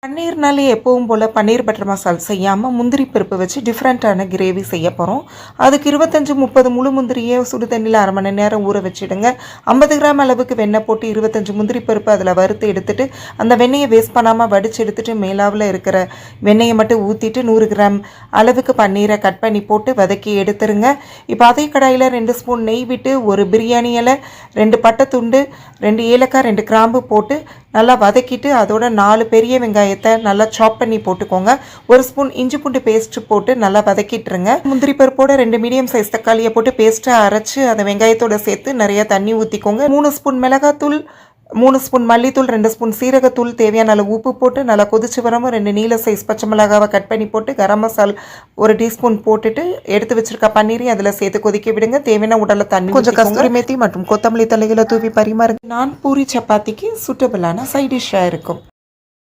பன்னீர்னாலே எப்பவும் போல் பன்னீர் பட்டர் மசால் செய்யாமல் முந்திரி பருப்பு வச்சு டிஃப்ரெண்ட்டான கிரேவி செய்ய போகிறோம். அதுக்கு 25-30 முழு முந்திரியை சுடு தண்ணியில் அரை மணி நேரம் ஊற வச்சுடுங்க. 50 கிராம் அளவுக்கு வெண்ணெய் போட்டு 25 முந்திரி பருப்பு அதில் வறுத்து எடுத்துட்டு அந்த வெண்ணெயை வேஸ்ட் பண்ணாமல் வடித்து எடுத்துட்டு மேலாவில் இருக்கிற வெண்ணெயை மட்டும் ஊற்றிட்டு 100 கிராம் அளவுக்கு பன்னீரை கட் பண்ணி போட்டு வதக்கி எடுத்துருங்க. இப்போ அதே கடாயில் 2 ஸ்பூன் நெய் விட்டு ஒரு பிரியாணி இலை, 2 பட்டை துண்டு, 2 ஏலக்காய், 2 கிராம்பு போட்டு நல்லா வதக்கிட்டு அதோட 4 பெரிய வெங்காயத்தை நல்லா சாப் பண்ணி போட்டுக்கோங்க. 1 ஸ்பூன் இஞ்சி பூண்டு பேஸ்ட் போட்டு நல்லா வதக்கிட்டுருங்க. முந்திரி பருப்போட 2 மீடியம் சைஸ் தக்காளியை போட்டு பேஸ்ட்டை அரைச்சி அதை வெங்காயத்தோட சேர்த்து நிறைய தண்ணி ஊற்றிக்கோங்க. 3 ஸ்பூன் மிளகாத்தூள், 3 ஸ்பூன் மல்லித்தூள், 2 ஸ்பூன் சீரகத்தூள், தேவையான அளவு உப்பு போட்டு நல்லா கொதிச்சு வரவும் 2 நீல சைஸ் பச்சை மிளகாவை கட் பண்ணி போட்டு கரம் மசால் 1 டீஸ்பூன் போட்டுட்டு எடுத்து வச்சிருக்க பன்னீரையும் அதில் சேர்த்து கொதிக்க விடுங்க. தேவையான உடலை தண்ணி கொஞ்சம் கஸ்தூரி மேத்தி மற்றும் கொத்தமல்லி தலைகளை தூவி பரிமாறுங்க. நான் பூரி சப்பாத்திக்கு சூட்டபிளான சைட் டிஷ்ஷாக இருக்கும்.